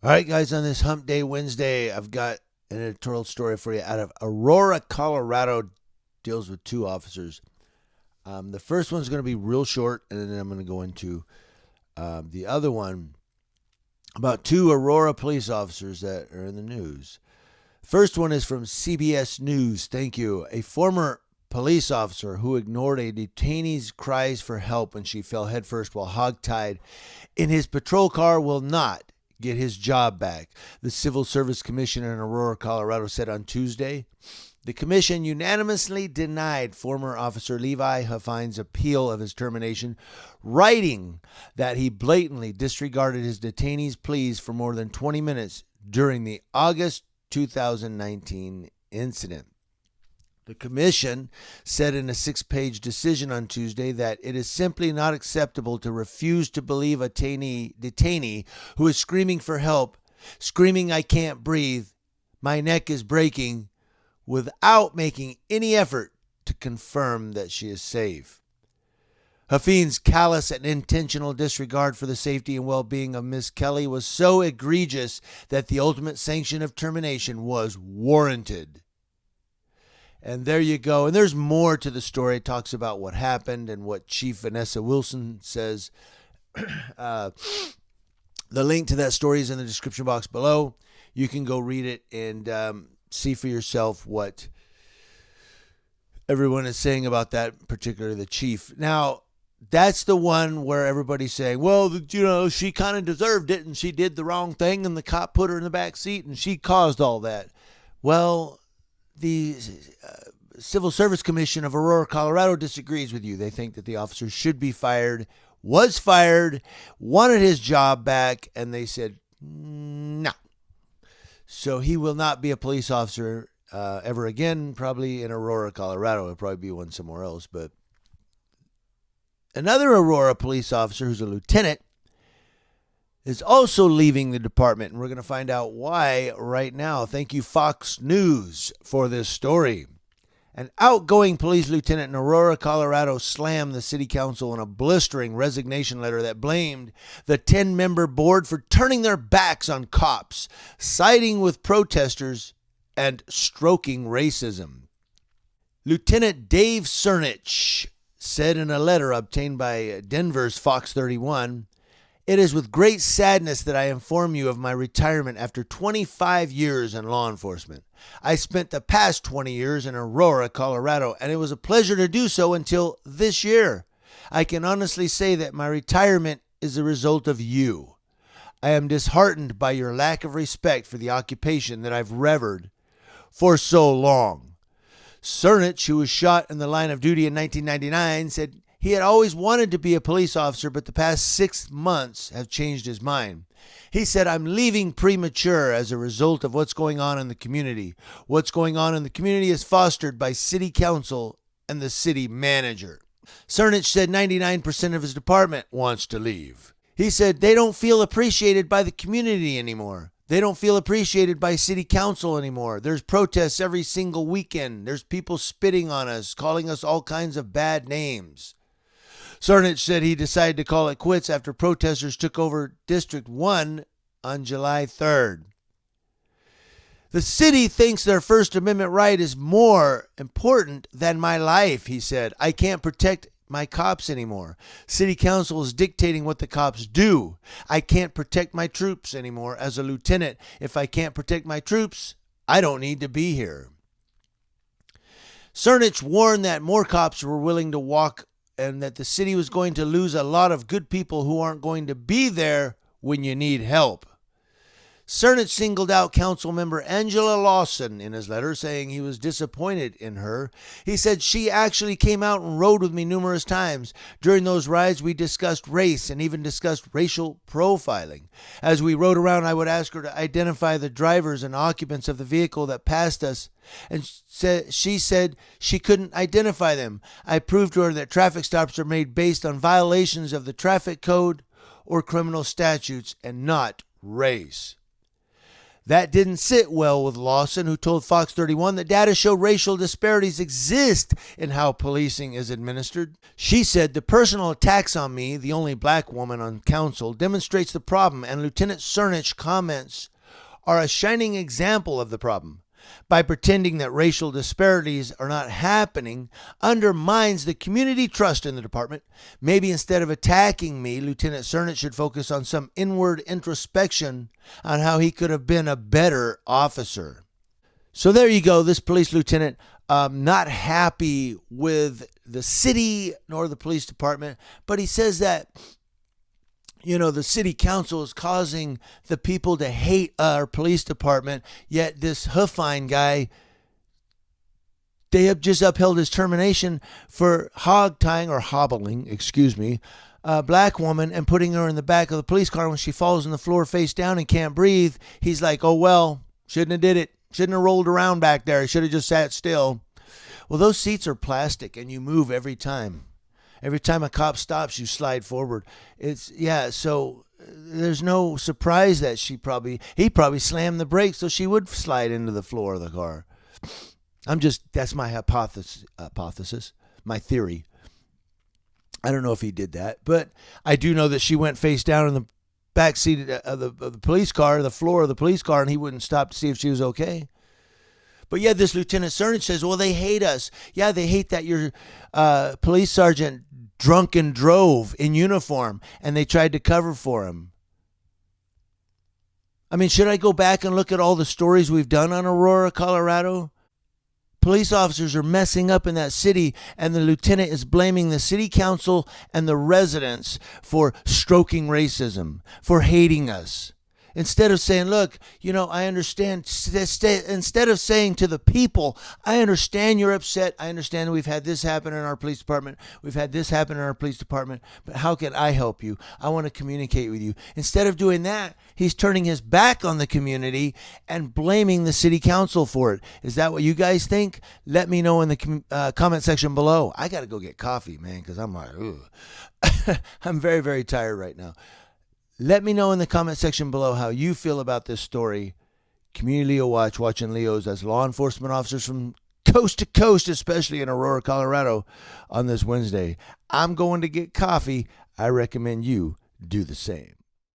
All right, guys, on this Hump Day Wednesday, I've got an editorial story for you out of Aurora, Colorado. Deals with two officers. The first one's going to be real short, and then I'm going to go into the other one about two Aurora police officers that are in the news. First one is from CBS News. Thank you. A former police officer who ignored a detainee's cries for help when she fell headfirst while hogtied in his patrol car will not get his job back, the Civil Service Commission in Aurora, Colorado said on Tuesday. The commission unanimously denied former Officer Levi Huffine's appeal of his termination, writing that he blatantly disregarded his detainee's pleas for more than 20 minutes during the August 2019 incident. The commission said in a 6-page decision on Tuesday that it is simply not acceptable to refuse to believe a detainee who is screaming for help, screaming, "I can't breathe, my neck is breaking," without making any effort to confirm that she is safe. Huffine's callous and intentional disregard for the safety and well-being of Miss Kelly was so egregious that the ultimate sanction of termination was warranted. And there you go. And there's more to the story. It talks about what happened and what Chief Vanessa Wilson says. The link to that story is in the description box below. You can go read it and see for yourself what everyone is saying about that, particularly the chief. Now, that's the one where everybody's saying, well, she kind of deserved it and she did the wrong thing and the cop put her in the back seat and she caused all that. Well, the Civil Service Commission of Aurora, Colorado disagrees with you. They think that the officer should be fired, was fired, wanted his job back, and they said no. So he will not be a police officer ever again, probably in Aurora, Colorado. He'll probably be one somewhere else. But another Aurora police officer who's a lieutenant is also leaving the department, and we're going to find out why right now. Thank you, Fox News, for this story. An outgoing police lieutenant in Aurora, Colorado, slammed the city council in a blistering resignation letter that blamed the 10-member board for turning their backs on cops, siding with protesters, and stroking racism. Lieutenant Dave Cernich said in a letter obtained by Denver's Fox 31, "It is with great sadness that I inform you of my retirement after 25 years in law enforcement. I spent the past 20 years in Aurora, Colorado, and it was a pleasure to do so until this year. I can honestly say that my retirement is the result of you. I am disheartened by your lack of respect for the occupation that I've revered for so long." Cernich, who was shot in the line of duty in 1999, said he had always wanted to be a police officer, but the past 6 months have changed his mind. He said, "I'm leaving premature as a result of what's going on in the community. What's going on in the community is fostered by city council and the city manager." Cernich said 99% of his department wants to leave. He said they don't feel appreciated by the community anymore. They don't feel appreciated by city council anymore. There's protests every single weekend. There's people spitting on us, calling us all kinds of bad names. Cernich said he decided to call it quits after protesters took over District 1 on July 3rd. "The city thinks their First Amendment right is more important than my life," he said. "I can't protect my cops anymore. City council is dictating what the cops do. I can't protect my troops anymore as a lieutenant. If I can't protect my troops, I don't need to be here." Cernich warned that more cops were willing to walk and that the city was going to lose a lot of good people who aren't going to be there when you need help. Cernich singled out council member Angela Lawson in his letter, saying he was disappointed in her. He said, "She actually came out and rode with me numerous times. During those rides, we discussed race and even discussed racial profiling. As we rode around, I would ask her to identify the drivers and occupants of the vehicle that passed us, and she said she couldn't identify them. I proved to her that traffic stops are made based on violations of the traffic code or criminal statutes and not race." That didn't sit well with Lawson, who told Fox 31 that data show racial disparities exist in how policing is administered. She said, the personal attacks on me, the only black woman on council, demonstrates the problem, and Lieutenant Cernich's comments are a shining example of the problem. By pretending that racial disparities are not happening undermines the community trust in the department. Maybe instead of attacking me, Lieutenant Cernich should focus on some inward introspection on how he could have been a better officer. So there you go. This police lieutenant, not happy with the city nor the police department, but he says that the city council is causing the people to hate our police department, yet this Huffine guy, they have just upheld his termination for hobbling a black woman and putting her in the back of the police car when she falls on the floor face down and can't breathe. He's like, oh, well, shouldn't have did it. Shouldn't have rolled around back there. Should have just sat still. Well, those seats are plastic and you move every time. Every time a cop stops, you slide forward. So there's no surprise that he probably slammed the brakes so she would slide into the floor of the car. That's my hypothesis, my theory. I don't know if he did that, but I do know that she went face down in the back seat of the police car, the floor of the police car, and he wouldn't stop to see if she was okay. But yeah, this Lieutenant Cernich says, well, they hate us. Yeah, they hate that your police sergeant drunk and drove in uniform, and they tried to cover for him. I mean, should I go back and look at all the stories we've done on Aurora, Colorado? Police officers are messing up in that city, and the lieutenant is blaming the city council and the residents for stroking racism, for hating us. Instead of saying, look, I understand. Instead of saying to the people, I understand you're upset. I understand we've had this happen in our police department. We've had this happen in our police department. But how can I help you? I want to communicate with you. Instead of doing that, he's turning his back on the community and blaming the city council for it. Is that what you guys think? Let me know in the comment section below. I got to go get coffee, man, because I'm like, ugh. I'm very, very tired right now. Let me know in the comment section below how you feel about this story. Community Leo Watch, watching Leos as law enforcement officers from coast to coast, especially in Aurora, Colorado, on this Wednesday. I'm going to get coffee. I recommend you do the same.